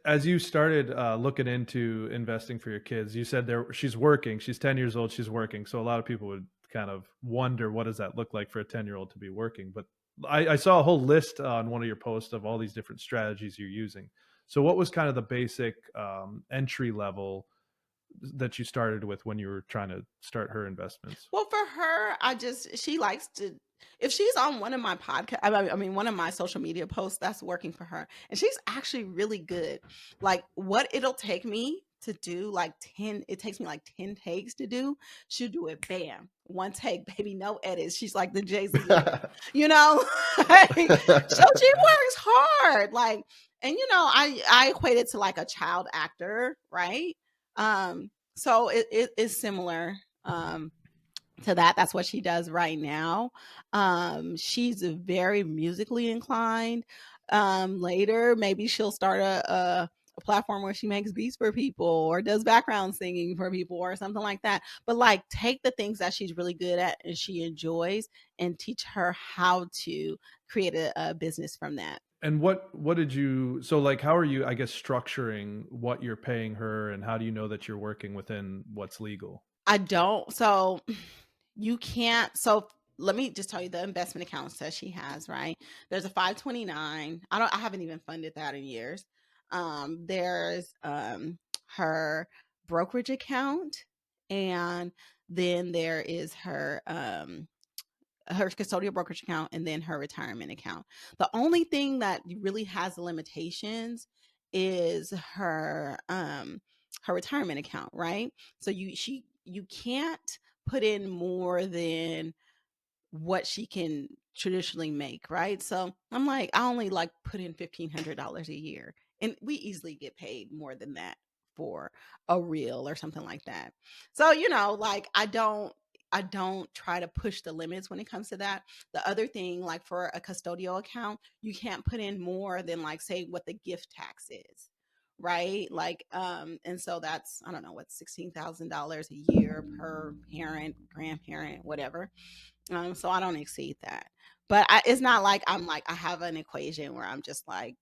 as you started looking into investing for your kids, you said she's working. She's 10 years old. She's working. So a lot of people would kind of wonder, what does that look like for a 10-year-old to be working? But I saw a whole list on one of your posts of all these different strategies you're using. So what was kind of the basic entry level that you started with when you were trying to start her investments? Well, for her, she likes to, if she's on one of my podcast, one of my social media posts, that's working for her. And she's actually really good. Like what it'll take me to do, it takes me like 10 takes to do. She'll do it, bam, one take, baby, no edits. She's like the Jay-Z, you know, so she works hard. Like, and I equate it to like a child actor, right? So it is similar to that. That's what she does right now. She's very musically inclined. Later, maybe she'll start a platform where she makes beats for people or does background singing for people or something like that. But like, take the things that she's really good at and she enjoys and teach her how to create a business from that. And what did you, so like, how are you, I guess, structuring what you're paying her, and how do you know that you're working within what's legal? I don't. So you can't. So let me just tell you the investment accounts that she has, right? There's a 529. I haven't even funded that in years. There's her brokerage account, and then there is her custodial brokerage account, and then her retirement account. The only thing that really has limitations is her retirement account, right? So you can't put in more than what she can traditionally make, right? So I'm like, I only like put in $1,500 a year, and we easily get paid more than that for a reel or something like that. So like I don't try to push the limits when it comes to that. The other thing, like for a custodial account, you can't put in more than like say what the gift tax is, right? Like and so that's, I don't know, what, $16,000 a year per parent, grandparent, whatever. So I don't exceed that. But it's not like I have an equation where I'm just like,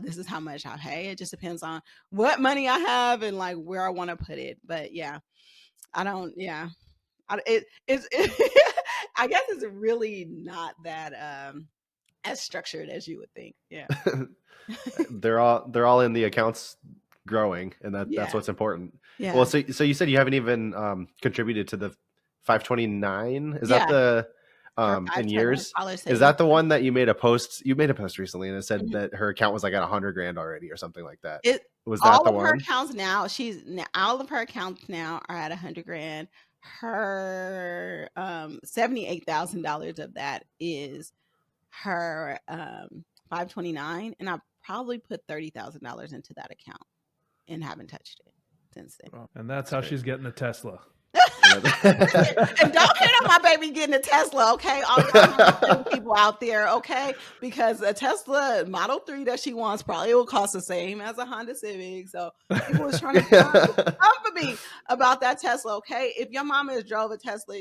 this is how much I pay. It just depends on what money I have and like where I want to put it. But yeah, I don't. Yeah, it's. I guess it's really not that as structured as you would think. Yeah. They're all in the accounts growing, and that's Yeah. what's important. Yeah. Well, so you said you haven't even contributed to the 529. Is that Yeah. the Her in 529 years? scholar Is savings. that the one that you made a post? You made a post recently, and it said Mhm. that her account was like at 100 grand already, or something like that. It Was that all the of her one? accounts now, all of her accounts now are at 100 grand. Her $78,000 of that is her 529, and I probably put $30,000 into that account and haven't touched it since then. And that's how she's getting a Tesla. And don't hit on my baby getting a Tesla, okay? All y'all people out there, okay? Because a Tesla Model 3 that she wants probably will cost the same as a Honda Civic. So people was trying to come for me about that Tesla, okay? If your mama has drove a Tesla,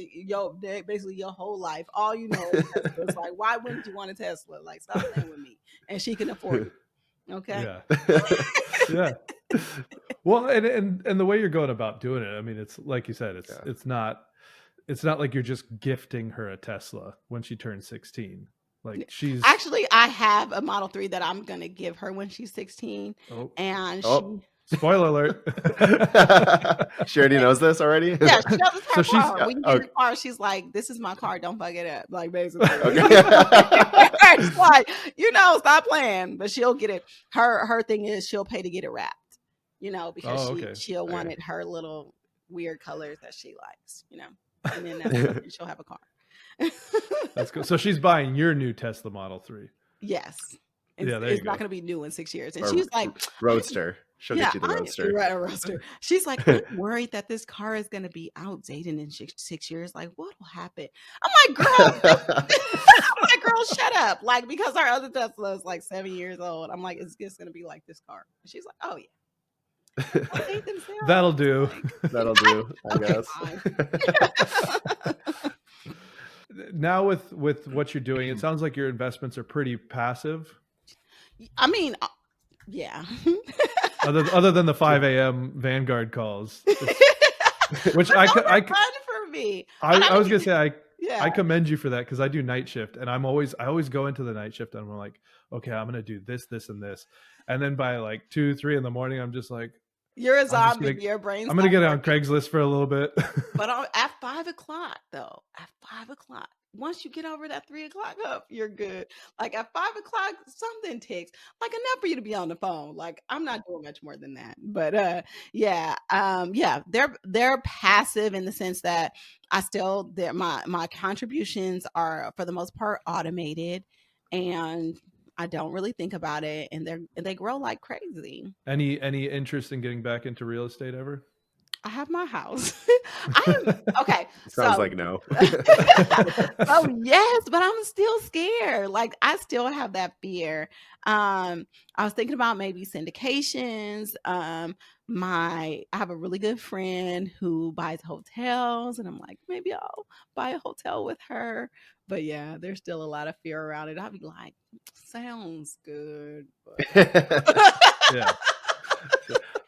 basically your whole life, all you know is Tesla. It's like, why wouldn't you want a Tesla? Like, stop playing with me. And she can afford it. Okay. Yeah. Yeah. Well, and the way you're going about doing it, I mean, it's like you said, it's not like you're just gifting her a Tesla when she turns 16. Like, she's actually, I have a Model 3 that I'm gonna give her when she's 16, and spoiler alert. She already knows this already. Yeah, she knows it's her So car. When you get in the car, she's like, "This is my car. Don't fuck it up." Like, basically, she's like, stop playing. But she'll get it. Her thing is she'll pay to get it wrapped. Because she'll want it her little weird colors that she likes. And then that's she'll have a car. That's cool. So she's buying your new Tesla Model 3. Yes. Yeah, it's not going to be new in 6 years. And she's like, Roadster. She'll get you the Roadster. A Roadster. She's like, I'm worried that this car is going to be outdated in 6 years. Like, what will happen? I'm like, girl, shut up. Like, because our other Tesla is like 7 years old. I'm like, it's just going to be like this car. And she's like, oh, yeah. That'll do. That'll do, I guess. Now with what you're doing, it sounds like your investments are pretty passive. I mean, yeah. other than the 5 a.m. Vanguard calls, which But I those could are fun for me. But I was mean, gonna say I yeah. commend you for that because I do night shift and I always go into the night shift and I'm like, okay, I'm gonna do this, this, and this, and then by like 2, 3 in the morning, I'm just like, You're a I'm just zombie. gonna Your brain I'm gonna stops get on working. Craigslist for a little bit. But at 5 o'clock, though, at 5 o'clock, once you get over that 3 o'clock up, you're good. Like at 5 o'clock, something ticks. Like enough for you to be on the phone. Like I'm not doing much more than that. But yeah, they're passive in the sense that my contributions are for the most part automated, and I don't really think about it, and they grow like crazy. Any interest in getting back into real estate ever? I have my house. I am okay. Sounds So, like no. oh yes, but I'm still scared. Like I still have that fear. I was thinking about maybe syndications. I have a really good friend who buys hotels, and I'm like, maybe I'll buy a hotel with her. But yeah, there's still a lot of fear around it. I'll be like, sounds good, but Yeah.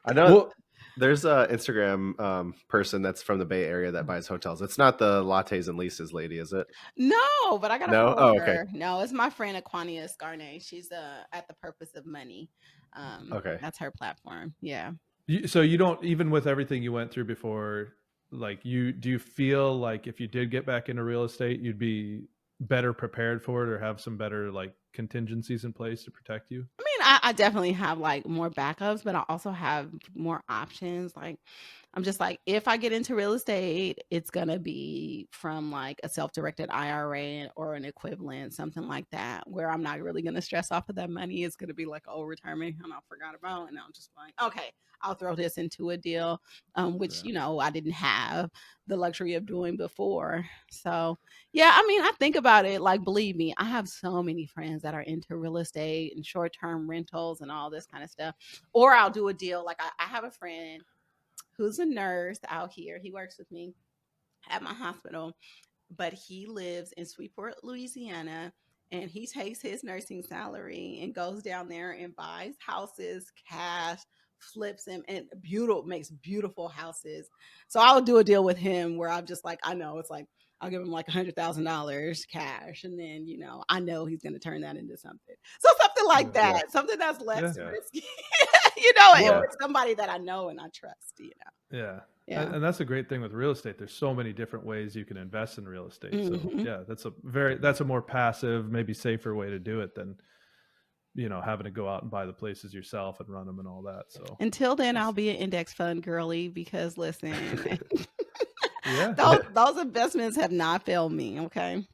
I know Well, there's a Instagram person that's from the Bay Area that buys hotels. It's not the lattes and leases lady, is it? no, but I gotta No? follow Oh, okay. her. No, it's my friend Aquania CRNA. She's at the Purpose of Money. Okay. That's her platform. Yeah. so you don't, even with everything you went through before, like do you feel like if you did get back into real estate, you'd be better prepared for it or have some better like contingencies in place to protect you? I mean, I definitely have like more backups, but I also have more options. Like, I'm just like, if I get into real estate, it's gonna be from like a self-directed IRA or an equivalent, something like that, where I'm not really gonna stress off of that money. It's gonna be like, oh, retirement, and I forgot about, and I'm just like, okay, I'll throw this into a deal, which I didn't have the luxury of doing before. So yeah, I mean, I think about it, like, believe me, I have so many friends that are into real estate and short-term rentals and all this kind of stuff. Or I'll do a deal. Like I have a friend who's a nurse out here. He works with me at my hospital, but he lives in Sweetport, Louisiana, and he takes his nursing salary and goes down there and buys houses cash, flips them, and makes beautiful houses. So I'll do a deal with him where I'm just like, I know it's like I'll give him like $100,000 cash, and then I know he's going to turn that into something. So something like Yeah. that, something that's less Yeah. risky, Well, with somebody that I know and I trust. yeah. Yeah. And that's a great thing with real estate. There's so many different ways you can invest in real estate. So Mhm. yeah, that's a more passive, maybe safer way to do it than having to go out and buy the places yourself and run them and all that. So Until then, I'll be an index fund girly because listen, yeah. those investments have not failed me. Okay.